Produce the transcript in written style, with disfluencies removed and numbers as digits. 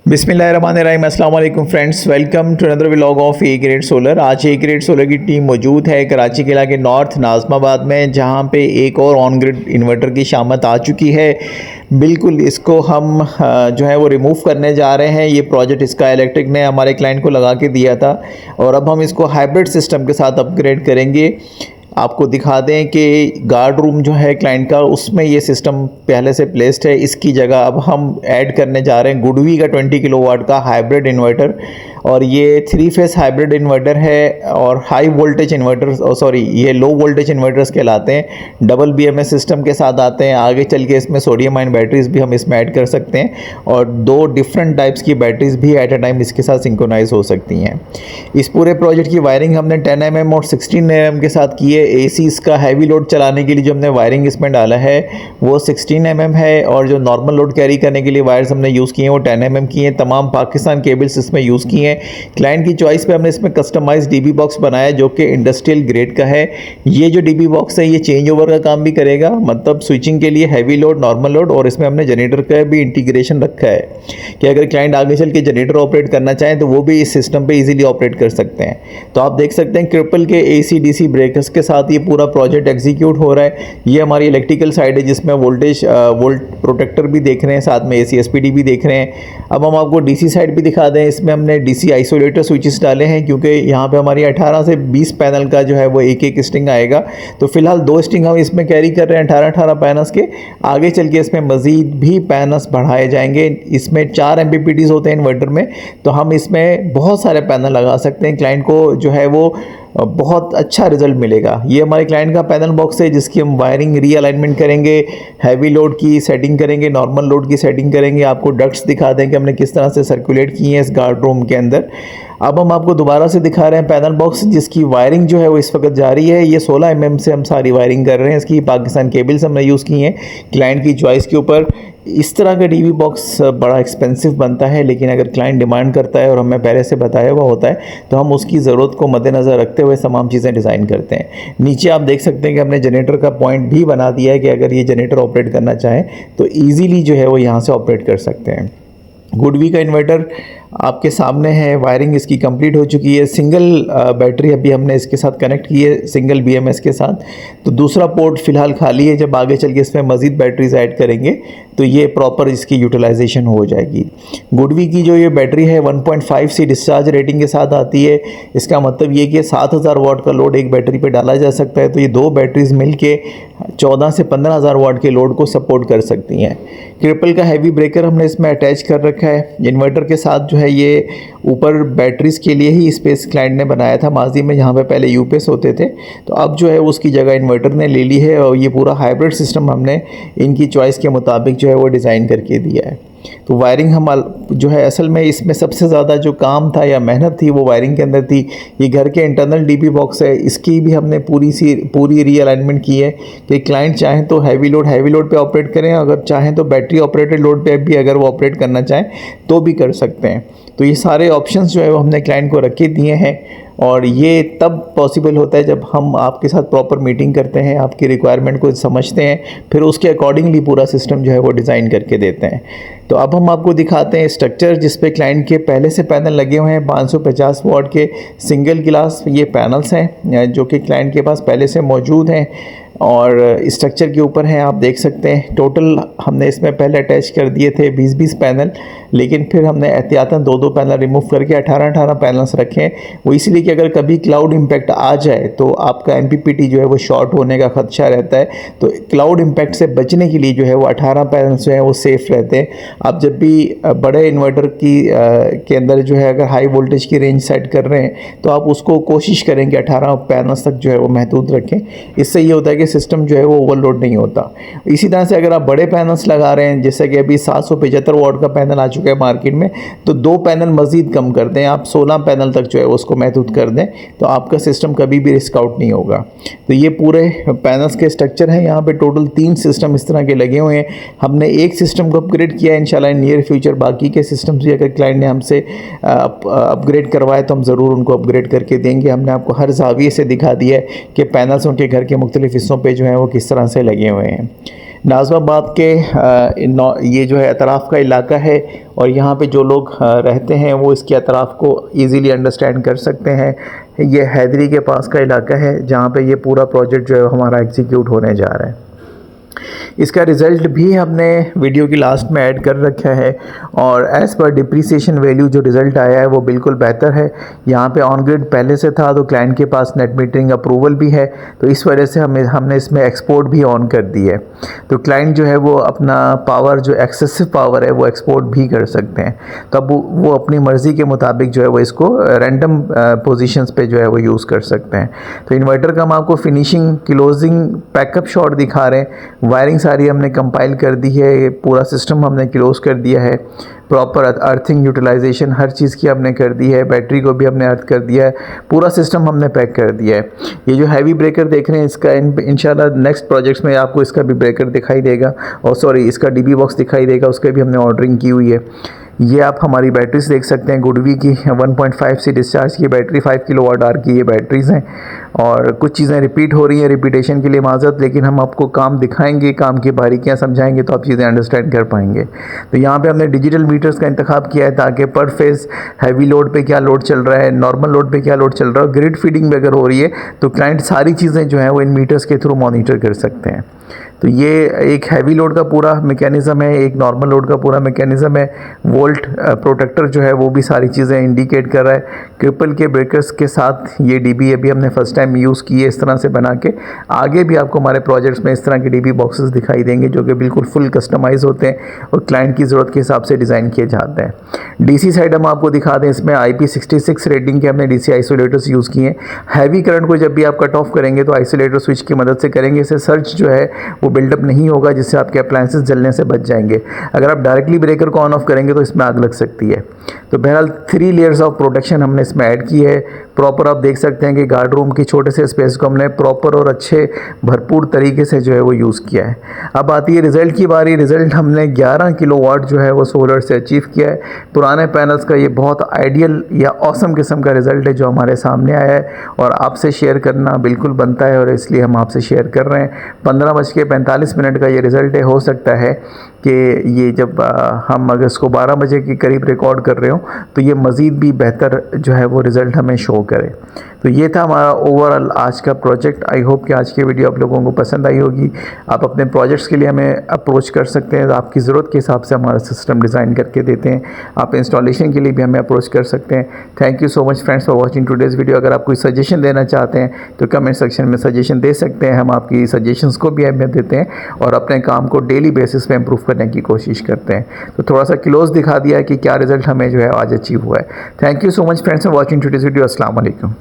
बिस्मिल्लाहिर्रहमानिर्रहीम, अस्सलाम वालेकुम friends, welcome to another vlog of A grade solar. आज ए ग्रेड सोलर की टीम मौजूद है कराची के इलाके नॉर्थ नाज़माबाद में, जहां पे एक और ऑन ग्रिड इन्वर्टर की शामत आ चुकी है। बिल्कुल इसको हम जो है वो रिमूव करने जा रहे हैं। ये प्रोजेक्ट इसका इलेक्ट्रिक ने हमारे क्लाइंट को लगा के दिया था और अब हम इसको हाइब्रिड सिस्टम के साथ अपग्रेड करेंगे। आपको दिखा दें कि गार्ड रूम जो है क्लाइंट का, उसमें ये सिस्टम पहले से प्लेस्ड है। इसकी जगह अब हम ऐड करने जा रहे हैं गुडवी का 20 किलोवाट का हाइब्रिड इन्वर्टर, और ये 3 फेस हाइब्रिड इन्वर्टर है और हाई वोल्टेज इन्वर्टर ये लो वोल्टेज इन्वर्टर्स कहलाते हैं। डबल BMS सिस्टम के साथ आते हैं। आगे चल के इसमें सोडियम आयन बैटरीज भी हम इसमें ऐड कर सकते हैं और 2 डिफरेंट टाइप्स की बैटरीज भी एट अ टाइम इसके साथ सिंक्रोनाइज हो सकती हैं। इस पूरे प्रोजेक्ट की वायरिंग हमने 10 mm और 16 mm के साथ की है। AC इसका हैवी लोड चलाने के लिए जो हमने वायरिंग इसमें डाला है वो 16 mm है, और जो नॉर्मल लोड कैरी करने के लिए वायर्स हमने यूज़ किए हैं वो 10 mm की हैं। तमाम पाकिस्तान केबल्स इसमें यूज़ किए हैं। क्लाइंट की चॉइस पे हमने इसमें कस्टमाइज DB बॉक्स बनाया जो कि इंडस्ट्रियल ग्रेड का है। ये जो DB बॉक्स है ये चेंज ओवर का काम भी करेगा, मतलब स्विचिंग के लिए हैवी लोड, नॉर्मल लोड, और इसमें हमने जनरेटर का भी इंटीग्रेशन रखा है कि अगर क्लाइंट आगे चल के जनरेटर ऑपरेट करना चाहें तो वो भी इस सिस्टम पे इजीली ऑपरेट कर सकते हैं। तो आप देख सकते हैं क्रिपल के AC/DC ब्रेकर्स के साथ ये पूरा प्रोजेक्ट एग्जीक्यूट हो रहा है। ये हमारी इलेक्ट्रिकल साइड है जिसमें वोल्ट प्रोटेक्टर भी देख रहे हैं, साथ में AC SPD भी देख रहे हैं। अब हम आपको DC साइड भी दिखा दें। इसमें हमने DC आइसोलेटर स्विचेस डाले हैं क्योंकि यहाँ पे हमारी 18 से 20 पैनल का जो है वो एक स्ट्रिंग आएगा। तो फिलहाल 2 स्ट्रिंग हम इसमें कैरी कर रहे हैं 18 पैनल्स के। आगे चल के इसमें मज़ीद भी पैनल्स बढ़ाए जाएंगे। इसमें 4 MPPTs होते हैं इन्वर्टर में, तो हम इसमें बहुत सारे पैनल लगा सकते हैं। क्लाइंट को जो है वो बहुत अच्छा रिजल्ट मिलेगा। ये हमारे क्लाइंट का पैनल बॉक्स है जिसकी हम वायरिंग रीअलाइनमेंट करेंगे, हैवी लोड की सेटिंग करेंगे, नॉर्मल लोड की सेटिंग करेंगे। आपको डक्ट्स दिखा दें कि हमने किस तरह से सर्कुलेट किए हैं इस गार्ड रूम के अंदर। अब हम आपको दोबारा से दिखा रहे हैं पैनल बॉक्स जिसकी वायरिंग जो है वो इस वक्त जारी है। ये 16 mm से हम सारी वायरिंग कर रहे हैं। इसकी पाकिस्तान केबल्स हमने यूज़ की हैं क्लाइंट की चॉइस के ऊपर। इस तरह का DB बॉक्स बड़ा एक्सपेंसिव बनता है, लेकिन अगर क्लाइंट डिमांड करता है और हमें पहले से बताया हुआ होता है तो हम उसकी ज़रूरत को मद्देनज़र रखते हुए तमाम चीज़ें डिज़ाइन करते हैं। नीचे आप देख सकते हैं कि हमने जनरेटर का पॉइंट भी बना दिया है कि अगर ये जनरेटर ऑपरेट करना चाहें तो ईज़िली जो है वो यहाँ से ऑपरेट कर सकते हैं। गुडवी का इन्वर्टर आपके सामने है। वायरिंग इसकी कंप्लीट हो चुकी है। सिंगल बैटरी अभी हमने इसके साथ कनेक्ट की है सिंगल BMS के साथ। तो दूसरा पोर्ट फ़िलहाल खाली है। जब आगे चल के इसमें मज़ीद बैटरीज ऐड करेंगे तो ये प्रॉपर इसकी यूटिलाइजेशन हो जाएगी। गुडवी की जो ये बैटरी है 1.5C डिस्चार्ज रेटिंग के साथ आती है। इसका मतलब ये कि 7000 वाट का लोड एक बैटरी पे डाला जा सकता है। तो ये 2 बैटरीज मिल के 14 से 15,000 वाट के लोड को सपोर्ट कर सकती हैं। क्रिपल का हैवी ब्रेकर हमने इसमें अटैच कर रखा है। इन्वर्टर के साथ जो है ये ऊपर बैटरीज़ के लिए ही स्पेस क्लाइंट ने बनाया था माजी में, जहाँ पे पहले UPS होते थे। तो अब जो है उसकी जगह इन्वर्टर ने ले ली है और ये पूरा हाइब्रिड सिस्टम हमने इनकी चॉइस के मुताबिक जो है वो डिज़ाइन करके दिया है। तो वायरिंग हम जो है असल में इसमें सबसे ज़्यादा जो काम था या मेहनत थी वो वायरिंग के अंदर थी। ये घर के इंटरनल DB बॉक्स है, इसकी भी हमने पूरी रीअलाइनमेंट की है कि क्लाइंट चाहें तो हैवी लोड पे ऑपरेट करें, अगर चाहें तो बैटरी ऑपरेटेड लोड पे भी अगर वो ऑपरेट करना चाहें तो भी कर सकते हैं। तो ये सारे ऑप्शंस जो है वो हमने क्लाइंट को रखे दिए हैं, और ये तब पॉसिबल होता है जब हम आपके साथ प्रॉपर मीटिंग करते हैं, आपकी रिक्वायरमेंट को समझते हैं, फिर उसके अकॉर्डिंगली पूरा सिस्टम जो है वो डिज़ाइन करके देते हैं। तो अब हम आपको दिखाते हैं स्ट्रक्चर जिस पे क्लाइंट के पहले से पैनल लगे हुए हैं। 550 वाट के सिंगल गिलास ये पैनल्स हैं जो कि क्लाइंट के पास पहले से मौजूद हैं, और स्ट्रक्चर के ऊपर हैं आप देख सकते हैं। टोटल हमने इसमें पहले अटैच कर दिए थे 20-20 पैनल, लेकिन फिर हमने एहतियातन 2-2 पैनल रिमूव करके 18-18 पैनल्स रखे हैं। वो इसलिए कि अगर कभी क्लाउड इम्पैक्ट आ जाए तो आपका MPPT जो है वो शॉर्ट होने का खदशा रहता है। तो क्लाउड इम्पैक्ट से बचने के लिए जो है वो 18 पैनल्स जो है वो सेफ़ रहते हैं। आप जब भी बड़े इन्वर्टर के अंदर जो है अगर हाई वोल्टेज की रेंज सेट कर रहे हैं तो आप उसको कोशिश करें कि 18 पैनल्स तक जो है वो महदूद रखें। इससे ये होता है कि सिस्टम जो है वो ओवरलोड नहीं होता। इसी तरह से अगर आप बड़े पैनल्स लगा रहे हैं, जैसे कि अभी 775 वाट का पैनल आ चुका है मार्केट में, तो 2 पैनल मज़ीद कम कर दें, आप 16 पैनल तक जो है उसको महदूद कर दें, तो आपका सिस्टम कभी भी रिस्क आउट नहीं होगा। तो ये पूरे पैनल्स के स्ट्रक्चर हैं। यहाँ पे टोटल 3 सिस्टम इस तरह के लगे हुए हैं। हमने एक सिस्टम को अपग्रेड किया है, इंशाल्लाह नियर फ्यूचर बाकी के सिस्टम्स भी अगर क्लाइंट ने हमसे अपग्रेड करवाए तो हम ज़रूर उनको अपग्रेड करके देंगे। हमने आपको हर जाविये से दिखा दिया है कि पैनल्स उनके घर के मुख्तलिफ हिस्सों पे जो है वो किस तरह से लगे हुए हैं। नाज़िमाबाद के ये जो है अतराफ़ का इलाका है और यहाँ पे जो लोग रहते हैं वो इसके अतराफ़ को इजीली अंडरस्टैंड कर सकते हैं। ये हैदरी के पास का इलाका है जहाँ पे ये पूरा प्रोजेक्ट जो है हमारा एग्जीक्यूट होने जा रहा है। इसका रिज़ल्ट भी हमने वीडियो की लास्ट में ऐड कर रखा है और एज़ पर डिप्रिसिएशन वैल्यू जो रिज़ल्ट आया है वो बिल्कुल बेहतर है। यहाँ पे ऑन ग्रिड पहले से था तो क्लाइंट के पास नेट मीटरिंग अप्रूवल भी है, तो इस वजह से हमने इसमें एक्सपोर्ट भी ऑन कर दी है। तो क्लाइंट जो है वो अपना पावर जो एक्सेसिव पावर है वो एक्सपोर्ट भी कर सकते हैं। तो अब वो अपनी मर्ज़ी के मुताबिक जो है वो इसको रैंडम पोजीशंस पे जो है वो यूज़ कर सकते हैं। तो इन्वर्टर का हम आपको फिनिशिंग क्लोजिंग पैकअप शॉट दिखा रहे हैं। वायरिंग सारी हमने कंपाइल कर दी है, ये पूरा सिस्टम हमने क्लोज कर दिया है, प्रॉपर अर्थिंग यूटिलाइजेशन हर चीज़ की हमने कर दी है, बैटरी को भी हमने अर्थ कर दिया है, पूरा सिस्टम हमने पैक कर दिया है। ये जो हैवी ब्रेकर देख रहे हैं इसका इंशाल्लाह नेक्स्ट प्रोजेक्ट्स में आपको इसका भी ब्रेकर दिखाई देगा और सॉरी इसका डीबी बॉक्स दिखाई देगा, उसके भी हमने ऑर्डरिंग की हुई है। ये आप हमारी बैटरीज देख सकते हैं, गुडवी की 1.5 से डिस्चार्ज की बैटरी 5 किलोवाट आवर की ये बैटरीज़ हैं और कुछ चीज़ें रिपीट हो रही हैं, रिपीटेशन के लिए माज़रत, लेकिन हम आपको काम दिखाएंगे, काम की बारीकियां समझाएंगे तो आप चीज़ें अंडरस्टैंड कर पाएंगे। तो यहाँ पे हमने डिजिटल मीटर्स का इंतखाब किया है ताकि पर फेज़ हैवी लोड पे क्या लोड चल रहा है, नॉर्मल लोड पे क्या लोड चल रहा है, ग्रिड फीडिंग भी अगर हो रही है तो क्लाइंट सारी चीज़ें जो है वो इन मीटर्स के थ्रू मॉनिटर कर सकते हैं। तो ये एक हैवी लोड का पूरा मैकेनिज़्म है, एक नॉर्मल लोड का पूरा मैकेनिज़्म है। वोल्ट प्रोटेक्टर जो है वो भी सारी चीज़ें इंडिकेट कर रहा है। ट्रिपल के ब्रेकर्स के साथ ये डीबी अभी हमने फर्स्ट टाइम यूज़ की है इस तरह से बना के। आगे भी आपको हमारे प्रोजेक्ट्स में इस तरह के डीबी बॉक्सेस दिखाई देंगे जो कि बिल्कुल फुल कस्टमाइज होते हैं और क्लाइंट की ज़रूरत के हिसाब से डिज़ाइन किए जाते हैं। डीसी साइड हम आपको दिखा दें, इसमें IP66 रेटिंग के हमने डीसी आइसोलेटर्स यूज़ किए हैं। हैवी करंट को जब भी आप कट ऑफ करेंगे तो आइसोलेटर स्विच की मदद से करेंगे, इससे सर्ज जो है वो बिल्डअप नहीं होगा जिससे आपके अप्लायंसेस जलने से बच जाएंगे। अगर आप डायरेक्टली ब्रेकर को ऑन ऑफ करेंगे तो इसमें आग लग सकती है। तो बहरहाल 3 लेयर्स ऑफ प्रोटेक्शन हमने इसमें ऐड की है। प्रॉपर आप देख सकते हैं कि गार्ड रूम की छोटे से स्पेस को हमने प्रॉपर और अच्छे भरपूर तरीके से जो है वो यूज़ किया है। अब आती है रिज़ल्ट की बारी। रिज़ल्ट हमने 11 किलोवाट जो है वो सोलर से अचीव किया है। पुराने पैनल्स का ये बहुत आइडियल या ऑसम किस्म का रिज़ल्ट है जो हमारे सामने आया है और आपसे शेयर करना बिल्कुल बनता है और इसलिए हम आपसे शेयर कर रहे हैं। 15:45 का ये रिज़ल्ट है। हो सकता है कि ये जब हम अगर इसको 12 बजे के करीब रिकॉर्ड कर रहे हो तो ये मज़ीद भी बेहतर जो है वो रिज़ल्ट हमें शो करे। तो ये था हमारा ओवरऑल आज का प्रोजेक्ट। आई होप कि आज की वीडियो आप लोगों को पसंद आई होगी। आप अपने प्रोजेक्ट्स के लिए हमें अप्रोच कर सकते हैं, आपकी ज़रूरत के हिसाब से हमारा सिस्टम डिज़ाइन करके देते हैं। आप इंस्टॉलेशन के लिए भी हमें अप्रोच कर सकते हैं। Thank you so much friends for watching today's video. अगर आप कोई सजेशन देना चाहते हैं तो कमेंट सेक्शन में सजेशन दे सकते हैं, हम आपकी सजेशंस को भी अहमियत देते हैं और अपने काम को डेली बेसिस पे इम्प्रूव करने की कोशिश करते हैं। तो थोड़ा सा क्लोज दिखा दिया है कि क्या रिज़ल्ट हमें जो है आज अचीव हुआ है। Thank you so much friends for watching today's video. अस्सलाम वालेकुम।